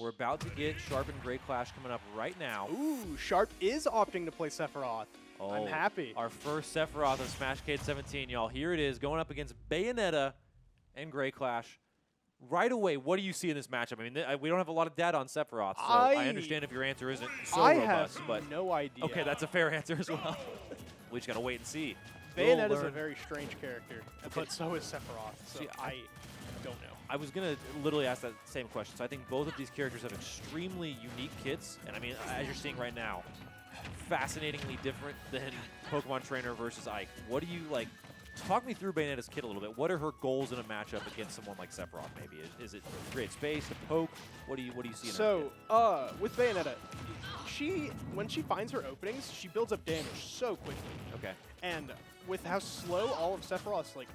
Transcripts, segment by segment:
We're about to get Sharp and Grayclash coming up right now. Ooh, Sharp is opting to play Sephiroth. I'm happy. Our first Sephiroth of Smashcade 17, y'all. Here it is, going up against Bayonetta and Grayclash. Right away, what do you see in this matchup? I mean, we don't have a lot of data on Sephiroth, so I understand if your answer isn't so robust. Have but no idea. Okay, that's a fair answer as well. We just got to wait and see. Bayonetta is a very strange character, but so is Sephiroth, so see, I don't know. I was going to literally ask that same question. So I think both of these characters have extremely unique kits. And I mean, as you're seeing right now, fascinatingly different than Pokemon Trainer versus Ike. What do you, like, talk me through Bayonetta's kit a little bit. What are her goals in a matchup against someone like Sephiroth, maybe? Is it create space, to poke? What do you see in her kit? With Bayonetta, when she finds her openings, she builds up damage so quickly. Okay. And with how slow all of Sephiroth's, like,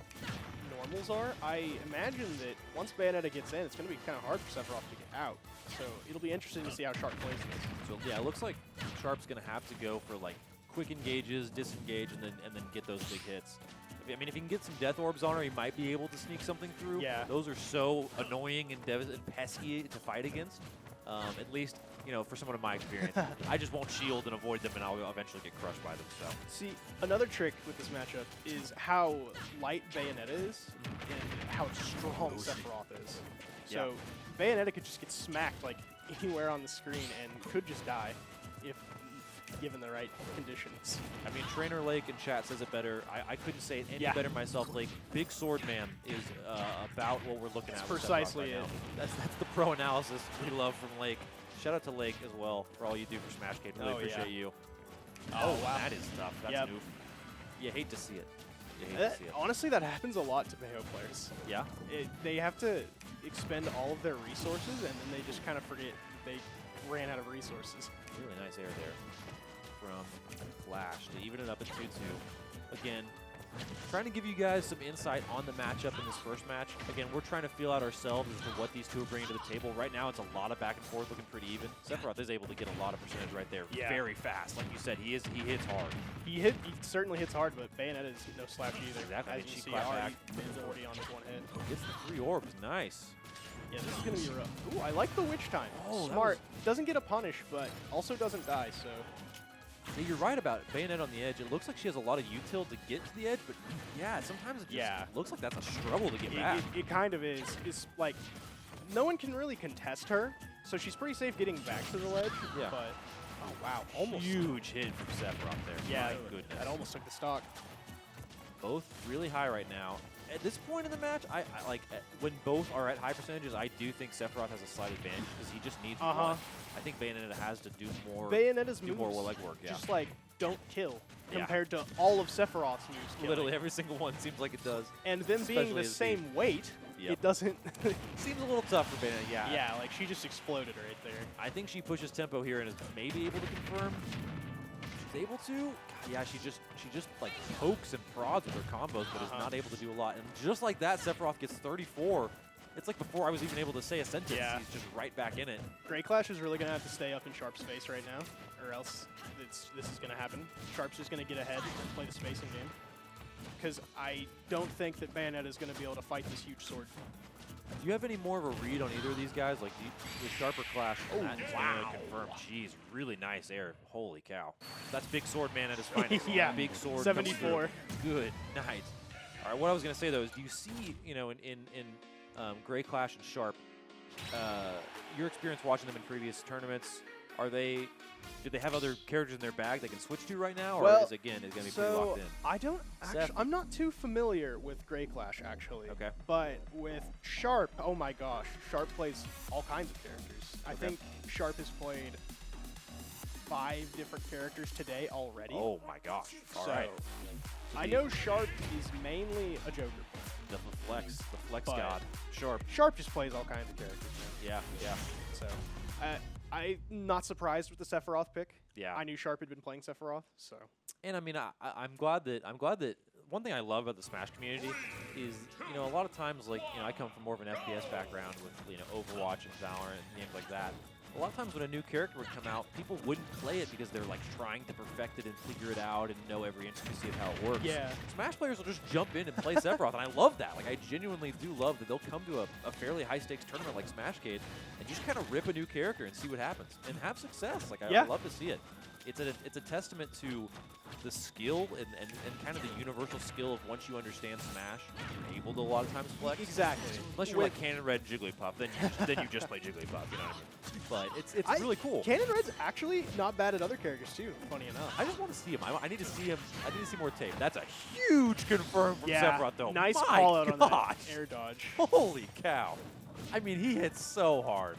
normals are, I imagine that once Bayonetta gets in, it's going to be kind of hard for Sephiroth to get out. So it'll be interesting to see how Sharp plays this. So yeah, it looks like Sharp's going to have to go for like quick engages, disengage, and then get those big hits. I mean, if he can get some Death Orbs on her, he might be able to sneak something through. Yeah. Those are so annoying and pesky to fight against. At least, you know, for someone of my experience, I just won't shield and avoid them, and I'll eventually get crushed by them. So, see, another trick with this matchup is how light Bayonetta is and how strong Sephiroth is. So Bayonetta could just get smacked like anywhere on the screen and could just die if given the right conditions. I mean, Trainer Lake in chat says it better. I couldn't say it any better myself. Like, Big Sword Man is about what we're looking at. Precisely it. That's the pro analysis we love from Lake. Shout out to Lake as well for all you do for Smashcade. Really appreciate you. Oh, wow. That is tough. That's an oof. You hate to see it. Honestly, that happens a lot to Bayo players. Yeah? They have to expend all of their resources, and then they just kind of forget they ran out of resources. Really nice air there from Flash to even it up at 2-2. Again, trying to give you guys some insight on the matchup in this first match. Again, we're trying to feel out ourselves as to what these two are bringing to the table. Right now, it's a lot of back and forth, looking pretty even. Sephiroth is able to get a lot of percentage right there very fast. Like you said, he hits hard. He certainly hits hard, but Bayonetta is no slouch either. Exactly. As you see, already 40 on this one hit. Gets the 3 orbs. Nice. Yeah, this is going to be rough. Ooh, I like the Witch Time. Oh, smart. Doesn't get a punish, but also doesn't die, so... Yeah, you're right about Bayonetta on the edge. It looks like she has a lot of util to get to the edge, but yeah, sometimes it just looks like that's a struggle to get back. It kind of is. It's like, no one can really contest her, so she's pretty safe getting back to the ledge, but... Oh, wow. Almost. Huge hit from Sephiroth there. Yeah, my goodness. That almost took the stock. Both really high right now. At this point in the match, I like when both are at high percentages, I do think Sephiroth has a slight advantage because he just needs one. I think Bayonetta has to do more. Bayonetta's moves like work. Yeah. Just like don't kill compared to all of Sephiroth's moves. Killing. Literally every single one seems like it does. And them being the same weight, it doesn't. Seems a little tough for Bayonetta. Yeah. Yeah, like she just exploded right there. I think she pushes tempo here and is maybe able to confirm. She's able to. God, yeah, she just like pokes and prods with her combos, but is not able to do a lot. And just like that, Sephiroth gets 34. It's like before I was even able to say a sentence, he's just right back in it. Grayclash is really going to have to stay up in Sharp's space right now, or else this is going to happen. Sharp's just going to get ahead and play the spacing game. Because I don't think that Bayonetta is going to be able to fight this huge sword. Do you have any more of a read on either of these guys? Like, with Sharp or Clash? Oh, wow. Confirmed. Jeez, really nice air. Holy cow. That's Big Sword Man at his finest. Yeah. Big Sword. 74. Good night. All right, what I was going to say, though, is do you see, you know, in Grayclash and Sharp, your experience watching them in previous tournaments, do they have other characters in their bag they can switch to right now, or is it going to be pretty locked in? I don't actually, I'm not too familiar with Grayclash, actually. Okay. But with Sharp, oh my gosh, Sharp plays all kinds of characters. I think Sharp has played 5 different characters today already. Oh my gosh. All right. I know Sharp is mainly a Joker player. The flex god. Sharp just plays all kinds of characters. Yeah. So, I'm not surprised with the Sephiroth pick. Yeah. I knew Sharp had been playing Sephiroth, so. And I mean, I'm glad that one thing I love about the Smash community is, you know, a lot of times, like, you know, I come from more of an FPS background with, you know, Overwatch and Valorant and games like that. a lot of times when a new character would come out, people wouldn't play it because they're like trying to perfect it and figure it out and know every intricacy of how it works. Yeah. Smash players will just jump in and play Sephiroth, and I love that. Like, I genuinely do love that they'll come to a fairly high-stakes tournament like Smashcade and just kind of rip a new character and see what happens and have success. Like, I love to see it. It's a testament to the skill and kind of the universal skill of once you understand Smash, you're able to a lot of times flex. Exactly. Unless you're like Cannon Red Jigglypuff, then you just play Jigglypuff, you know what I mean? But it's really cool. Cannon Red's actually not bad at other characters too, funny enough. I just want to see him. I need to see him. I need to see more tape. That's a huge confirm from Sephiroth, though. Nice My call out on that gosh. air dodge. Holy cow. I mean, he hits so hard.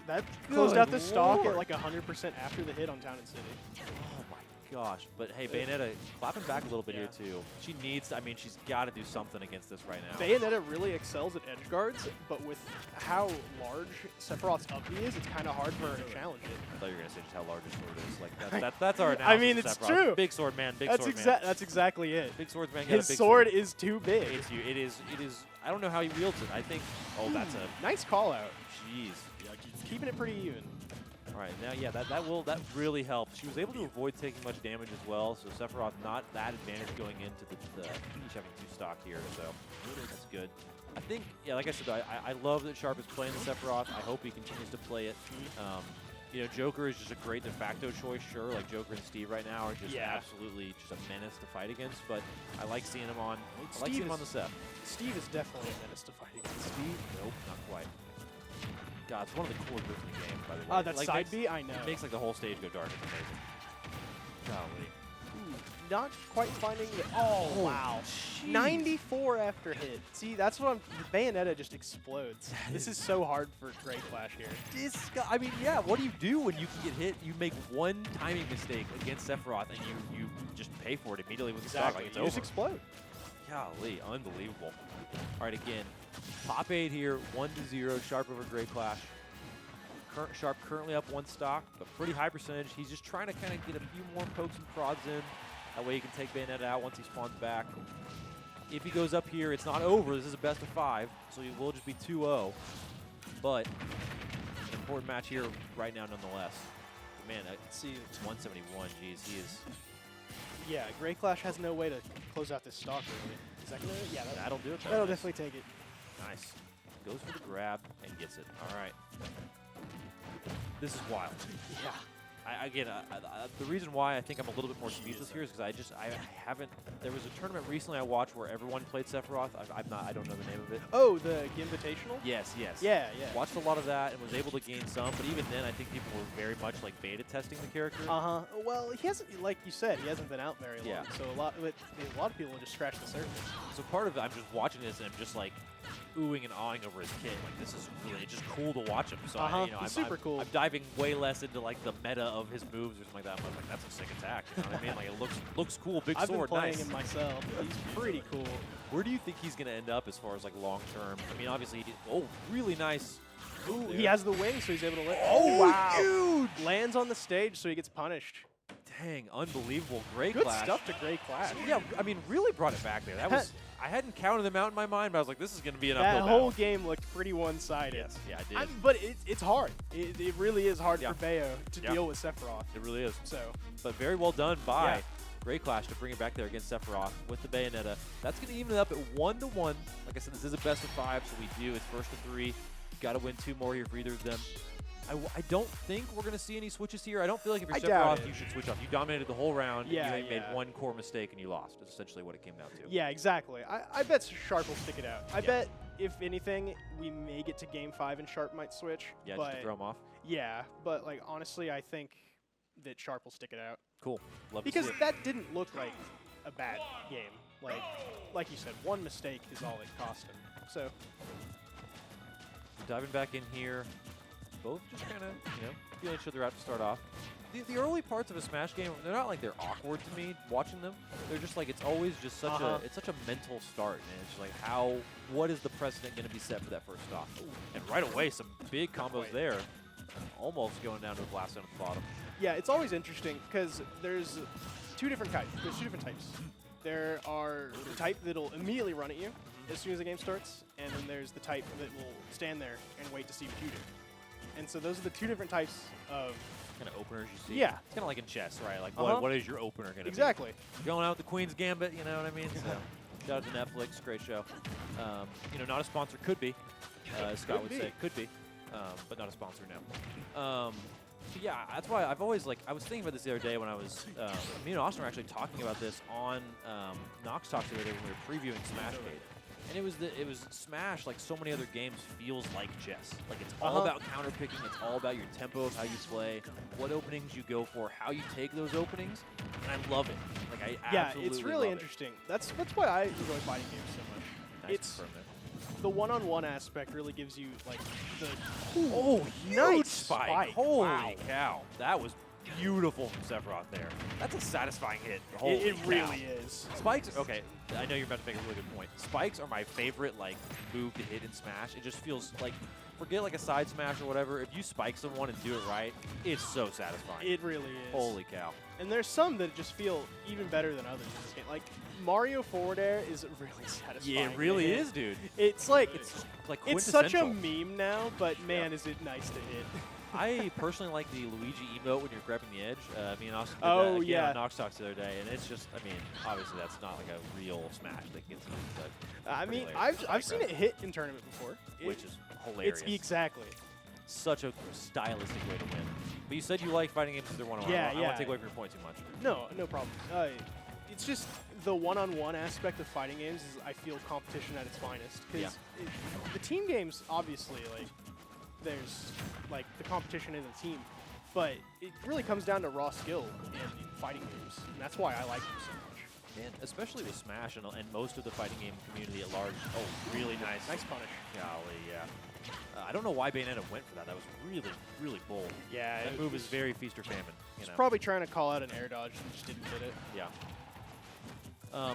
That closed out the stock at Lord. like 100% after the hit on Town and City. Oh my gosh. But hey, Bayonetta clapping back a little bit here too. She needs to, I mean, she's got to do something against this right now. Bayonetta really excels at edge guards, but with how large Sephiroth's up B is, it's kind of hard for her to challenge it. I thought you were going to say just how large his sword is. Like, that's our analysis. I mean, it's Sephiroth. true. Big sword man, big sword man. That's exactly it. Big swordsman got His a big sword is too big. It is, I don't know how he wields it. I think, oh, that's a, Nice call out. jeez. Keeping it pretty even. All right, now, yeah, that really helped. She was able to avoid taking much damage as well, so Sephiroth not that advantage going into the each having 2 stock here, so that's good. I think, yeah, like I said, I love that Sharp is playing the Sephiroth. I hope he continues to play it. You know, Joker is just a great de facto choice, sure. Like Joker and Steve right now are just absolutely just a menace to fight against, but I like seeing him on. I like seeing him on the Sep. Steve is definitely a menace to fight against. Steve? Nope, not quite. God, it's one of the coolest moves in the game, by the way. Oh, that like, side B? I know. It makes like the whole stage go dark. It's amazing. Golly. Not quite finding it. Oh, wow. Jeez. 94 after hit. See, that's what Bayonetta just explodes. This is so hard for Grayclash here. I mean, yeah, what do you do when you can get hit? You make one timing mistake against Sephiroth, and you just pay for it immediately with the stock. Like it's You over. just explode. Golly, unbelievable. All right, again, top 8 here, 1-0, Sharp over Grayclash. Sharp currently up 1 stock, but pretty high percentage. He's just trying to kind of get a few more pokes and prods in. That way he can take Bayonetta out once he spawns back. If he goes up here, it's not over. This is a best of 5, so he will just be 2-0. But an important match here right now nonetheless. Man, I see it's 171. Jeez, he is. Yeah, Grayclash has no way to close out this stock, really. Is that gonna? Yeah, That'll do it. that'll definitely take it. Nice. Goes for the grab and gets it. All right. This is wild. Yeah. Again, the reason why I think I'm a little bit more speechless here is because I haven't. There was a tournament recently I watched where everyone played Sephiroth. I don't know the name of it. Oh, the Invitational? Yes, yes. Yeah, yeah. Watched a lot of that and was able to gain some, but even then, I think people were very much like beta testing the character. Well, he hasn't, like you said, he hasn't been out very long. Yeah. So a lot of people just scratch the surface. So part of it, I'm just watching this and I'm just like oohing and awing over his kit. Like this is really just cool to watch him. So He's super cool. I'm diving way less into like the meta of his moves or something like that. I'm like, that's a sick attack. You know what I mean? Like it looks cool. Big I've sword, been playing nice. him myself. He's pretty cool. Where do you think he's gonna end up as far as like long term? I mean, obviously, he did, really nice. Ooh, there. he has the wing, so he's able to let. Oh, wow! huge! Lands on the stage, so he gets punished. Dang, unbelievable. Grayclash. Good stuff to Grayclash. Yeah, I mean, really brought it back there. That was. I hadn't counted them out in my mind, but I was like, this is going to be an uphill That battle. whole game looked pretty one-sided. Yes, yeah, I did. But it's hard. It really is hard for Bayo to Yeah. deal with Sephiroth. It really is. So, But very well done by Grayclash to bring it back there against Sephiroth with the Bayonetta. That's going to even it up at 1-1. Like I said, this is a best of 5, so we do. It's first to 3. Got to win 2 more here for either of them. I don't think we're going to see any switches here. I don't feel like if you're Sephiroth, you should switch off. You dominated the whole round. Yeah, and you made one core mistake and you lost. That's essentially what it came down to. yeah, exactly. I bet Sharp will stick it out. I bet, if anything, we may get to Game 5 and Sharp might switch. Yeah, but just to throw him off. Yeah, but like honestly, I think that Sharp will stick it out. Cool. Love Because to see it. that didn't look like a bad game. Like you said, one mistake is all it cost him. So Diving back in here. Both just kind of, feel each other out to start off. The early parts of a Smash game, they're not like they're awkward to me watching them. They're just like, it's always just such it's such a mental start. And it's like, what is the precedent going to be set for that first stop? And right away, some big combos there. Almost going down to a blast down at the bottom. yeah, it's always interesting because there's two different types. There's 2 different types. There are the type that'll immediately run at you as soon as the game starts, and then there's the type that will stand there and wait to see what you do. And so those are the two different types of kind of openers you see. Yeah. It's kind of like in chess, right? Like, Uh-huh. what is your opener going to be? exactly. Going out with the Queen's Gambit, you know what I mean? So, shout out to Netflix, great show. You know, not a sponsor, could be. Scott would say, could be, but not a sponsor now. So yeah, that's why I've always, like, I was thinking about this the other day when I was, me and Austin were actually talking about this on Nox Talks the other day when we were previewing Smashcade. And it was Smash, like so many other games, feels like chess. Like, it's all about counter picking. It's all about your tempo of how you play, what openings you go for, how you take those openings, and I love it. Like, I absolutely it's really love interesting. That's why I enjoy fighting games so much. Nice It's improvement. the one-on-one aspect really gives you like the Oh, huge nice spike. spike. Holy Wow. cow. That was beautiful from Sephiroth there. That's a satisfying hit. Holy it cow. really is. Spikes, okay, I know you're about to make a really good point. Spikes are my favorite, like, move to hit in Smash. It just feels like, forget like a side smash or whatever, if you spike someone and do it right, it's so satisfying. It really is. Holy cow. And there's some that just feel even better than others in this game. Like Mario forward air is really satisfying. Yeah, it really is, dude. It's like It's like it's such a quintessential. meme now, but man, is it nice to hit. I personally like the Luigi emote when you're grabbing the edge. Me and Austin did Oh, that again yeah. on Nox Talks the other day, and it's just, I mean, obviously that's not like a real Smash that gets you, but I mean, hilarious. I've seen it hit in tournament before. which is hilarious. It's exactly. Such a stylistic way to win. But you said you like fighting games because they're one-on-one. Yeah, I don't want yeah. to take away from your point too much. No problem. It's just the one-on-one aspect of fighting games is, I feel, competition at its finest. Because the team games, obviously, like, there's, like, the competition in the team. But it really comes down to raw skill in fighting games. And that's why I like them so much. Man, especially with Smash and most of the fighting game community at large. Oh, really nice. Nice punish. Golly, yeah. I don't know why Bayonetta went for that. That was really, really bold. Yeah. That move is very feast or famine. You know? Probably trying to call out an air dodge and just didn't get it. Yeah.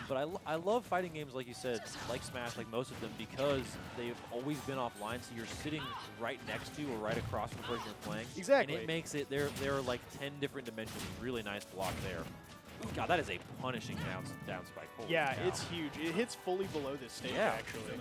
But I love fighting games, like you said, like Smash, like most of them, because they've always been offline, so you're sitting right next to or right across from the person you're playing. Exactly. And it makes it, there are like 10 different dimensions. Really nice block there. God, that is a punishing down spike. Holy Yeah, cow. it's huge. It hits fully below this stage, Yeah. actually.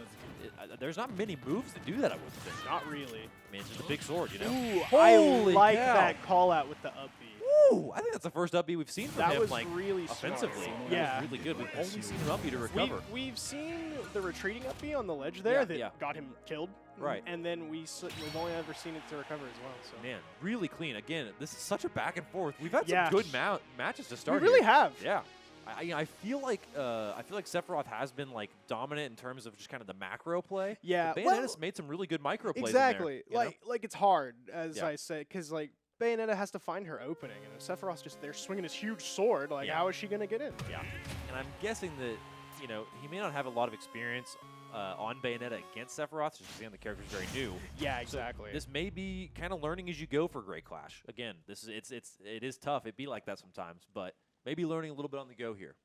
There's not many moves that do that, I wouldn't think. Not really. I mean, it's just a big sword, you know? Ooh, Holy I like cow. that call out with the up B. Ooh, I think that's the first up B we've seen from That him, was like, really offensively. smart. That Yeah. was really good. We've only seen him up B to recover. We've seen the retreating up B on the ledge there that yeah. got him killed. Right. And then we've only ever seen it to recover as well. So. Man, really clean. Again, this is such a back and forth. We've had Yeah. some good matches to We start. really here. have. Yeah. I feel like Sephiroth has been like dominant in terms of just kind of the macro play. Yeah. But Well, Bayonetta's made some really good micro plays. exactly. In there, you know? Like it's hard, as Yeah. I said, because like Bayonetta has to find her opening, and if Sephiroth's just there swinging his huge sword, like Yeah. how is she gonna get in? Yeah. And I'm guessing that he may not have a lot of experience on Bayonetta against Sephiroth, just because the character's very new. Yeah, So exactly. this may be kind of learning as you go for Grayclash. Again, it is tough. It'd be like that sometimes, but maybe learning a little bit on the go here.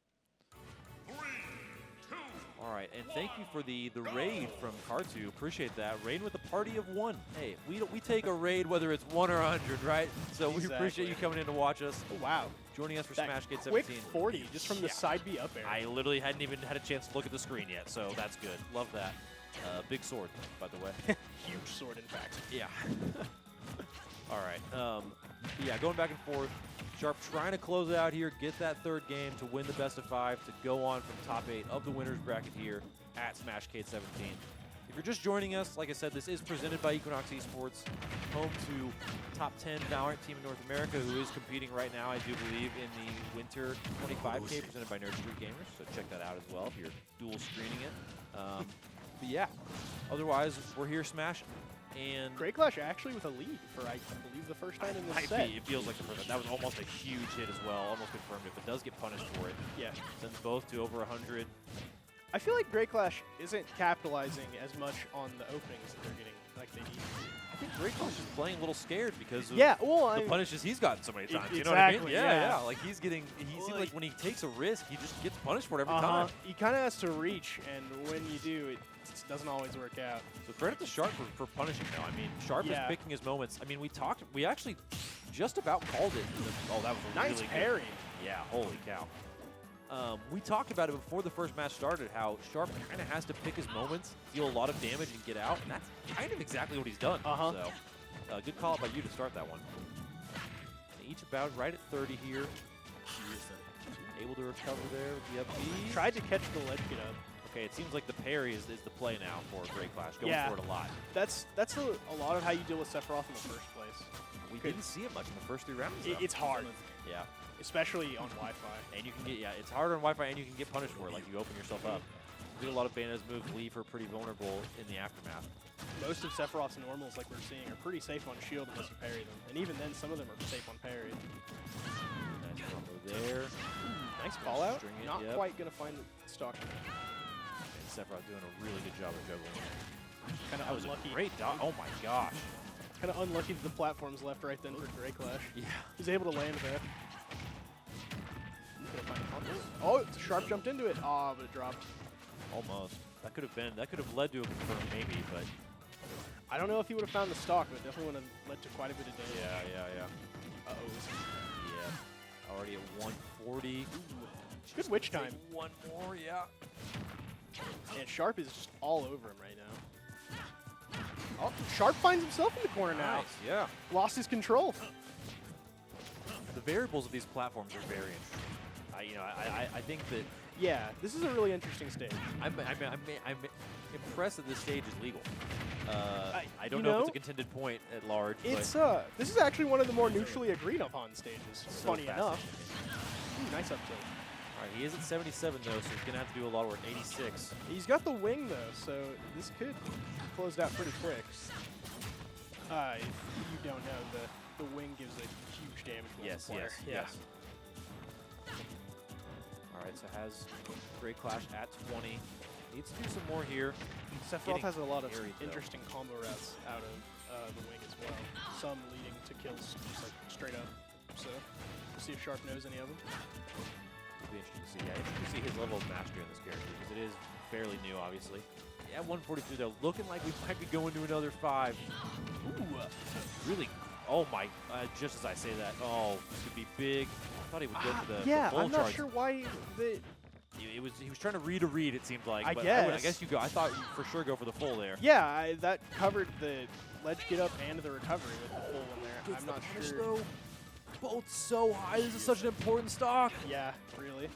All right, and thank you for the raid from Kartu. Appreciate that. Raid with a party of one. Hey, we take a raid whether it's 1 or 100, right? So we appreciate you coming in to watch us, Oh, wow. joining us for That Smashcade 17. quick 40 just from the Yeah. side B up air. I literally hadn't even had a chance to look at the screen yet, so that's good. Love that. Big sword, by the way. Huge sword, in fact. Yeah. All right. Yeah, going back and forth. Sharp trying to close it out here, get that third game to win the best of 5 to go on from top 8 of the winners bracket here at Smashcade 17. If you're just joining us, like I said, this is presented by Equinox Esports, home to top 10 Valorant team in North America, who is competing right now, I do believe, in the Winter 25K presented by Nerd Street Gamers. So check that out as well if you're dual screening it. But yeah, otherwise we're here smashing. And Grayclash actually with a lead for, I believe, the first time in this might set. be. It feels like the first. That was almost a huge hit as well. Almost confirmed it, but does get punished for it. Yeah. Sends both to over 100. I feel like Grayclash isn't capitalizing as much on the openings that they're getting like they need to. I think Grayclash is playing a little scared because of Yeah, well, the punishes he's gotten so many times. You know exactly, what I mean? Yeah, yeah. Like he seems Well, like when he takes a risk, he just gets punished for it every Uh-huh. time. He kind of has to reach, and when you do, it doesn't always work out. So credit to Sharp for punishing though. I mean, Sharp is Yeah. picking his moments. I mean, we actually just about called it. Oh, that was a Nice really parry. good. Yeah, holy cow. We talked about it before the first match started, how Sharp kind of has to pick his moments, deal a lot of damage, and get out, and that's kind of exactly what he's done. Uh-huh. So Good call out by you to start that one. Each about right at 30 here. Able to recover there with the up B. Tried to catch the ledge get up. Okay, it seems like the parry is the play now for Grayclash. Going Yeah. for it a lot. That's a lot of how you deal with Sephiroth in the first place. We didn't see it much in the first 3 rounds, though. It's hard, Yeah. especially on Wi-Fi. And you can get, it's harder on Wi-Fi and you can get punished for it. Like, you open yourself up. A lot of Bayonetta's moves leave her pretty vulnerable in the aftermath. Most of Sephiroth's normals, like we're seeing, are pretty safe on shield unless you parry them. And even then, some of them are safe on parry. Nice combo there. Nice call out. String it, Not yep. quite going to find the stock. And Sephiroth doing a really good job of juggling. Kind of That was unlucky. a great dodge. Oh my gosh. Kind of unlucky that the platforms left right then for Grayclash. Yeah. He's able to land there. Gonna find the combo. Oh, Sharp jumped into it. Ah, but it dropped. Almost. That could have led to a confirm maybe, but I don't know if he would have found the stock, but it definitely would have led to quite a bit of damage. yeah. Uh-oh. Yeah. Already at 140. Good witch time. One more, yeah. And Sharp is just all over him right now. Oh, Sharp finds himself in the corner now. Nice, yeah. Lost his control. The variables of these platforms are very interesting. I think that Yeah, this is a really interesting stage. I'm impressed that this stage is legal. I don't you know if know, it's a contended point at large. It's this is actually one of the more neutrally agreed upon stages. but Funny so enough. fascinating. Ooh, nice up tilt. All right, he is at 77 though, so he's gonna have to do a lot of work. 86. He's got the wing though, so this could close out pretty quick. If you don't know, the wing gives a huge damage blow. Yes, corner. yes, Yeah. yes. All right, so has Grayclash at 20. Needs to do some more here. Sephiroth has a lot of carried, though. interesting combo routes out of the wing as well. Some leading to kills just like straight up. So we'll see if Sharp knows any of them. It'll be interesting to see. Yeah, interesting to see his level of mastery on this character because it is fairly new, obviously. Yeah, 142 though, looking like we might be going to another 5. Ooh, really. Oh my! Just as I say that, oh, this could be big. I thought he would go for the yeah, full I'm not charge. sure why the. He was trying to read a read. It seemed like. I but guess. I guess you go. I thought you'd for sure go for the full there. Yeah, that covered the ledge get up and the recovery with the full one there. I'm not sure. Though. Both so high. This is such an important stock. Yeah, really.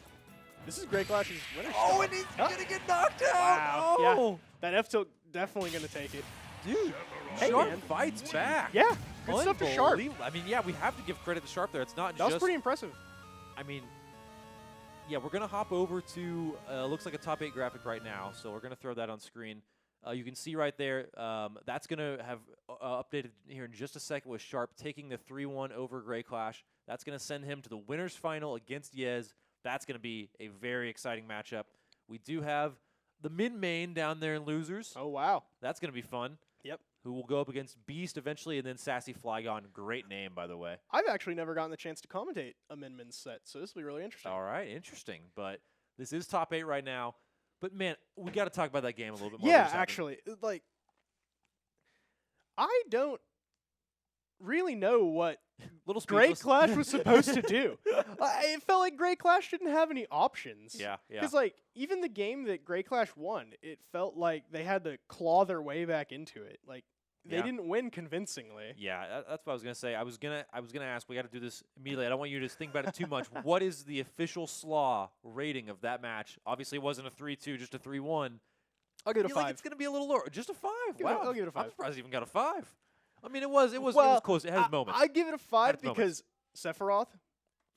This is Grayclash's winner. Oh, and he's gonna get knocked out. Wow. Oh. Yeah, that F tilt definitely gonna take it. Dude, Hey, Sharp man. fights back. Yeah, good stuff to Sharp. Unbelievable. I mean, yeah, we have to give credit to Sharp there. It's not That just. was pretty impressive. I mean, yeah, we're gonna hop over to looks like a top 8 graphic right now. So we're gonna throw that on screen. You can see right there. That's gonna have updated here in just a second with Sharp taking the 3-1 over Grayclash. That's gonna send him to the winners final against Yez. That's gonna be a very exciting matchup. We do have the mid-main down there in losers. Oh, wow. That's going to be fun. Yep. Who will go up against Beast eventually, and then Sassy Flygon. Great name, by the way. I've actually never gotten the chance to commentate a Min-Min set, so this will be really interesting. All right, interesting. But this is top 8 right now. But, man, we got to talk about that game a little bit more. Yeah, actually. Like, I don't really know what Little speechless. Grayclash was supposed to do. It felt like Grayclash didn't have any options. Yeah, yeah. Because, like, even the game that Grayclash won, it felt like they had to claw their way back into it. Like, they Yeah. didn't win convincingly. Yeah, that's what I was gonna say. I was gonna ask. We got to do this immediately. I don't want you to think about it too much. What is the official slaw rating of that match? Obviously, it wasn't a 3-2, just a 3-1. I'll give it a I feel like 5. it's gonna be a little lower. Just a 5. Give it a- Wow. I'll give it a 5. I'm surprised it even got a 5. I mean, it was Well, close. It had its moments. I give it a 5 its moments. because Sephiroth,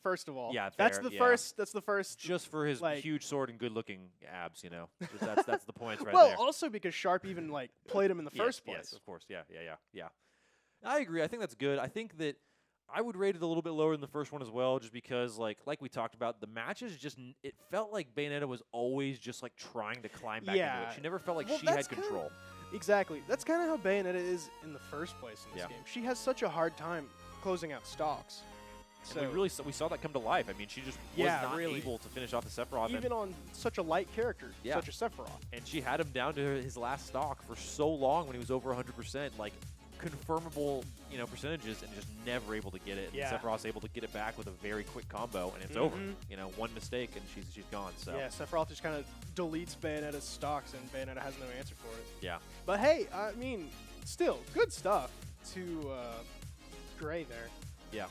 first of all. Yeah, that's fair, the yeah. first. That's the first. Just for his like- huge sword and good-looking abs, you know. Just that's the points right well, there. also because Sharp even like played him in the first place. Yes, of course. Yeah. I agree. I think that's good. I think that I would rate it a little bit lower than the first one as well, just because, like we talked about, the matches just it felt like Bayonetta was always just like trying to climb back into Yeah. it. She never felt like Well, she that's had control. Exactly. That's kind of how Bayonetta is in the first place in this Yeah. game. She has such a hard time closing out stocks. So And we saw that come to life. I mean, she just Yeah, was not really. able to finish off the Sephiroth. even on such a light character, Yeah. such as Sephiroth. And she had him down to his last stock for so long when he was over 100%, like confirmable, percentages, and just never able to get it. Yeah. And Sephiroth's able to get it back with a very quick combo, and it's over. Mhm. One mistake and she's gone. So Yeah, Sephiroth just kind of deletes Bayonetta's stocks, and Bayonetta has no answer for it. yeah. But hey, I mean, still, good stuff. to Gray there. Yeah.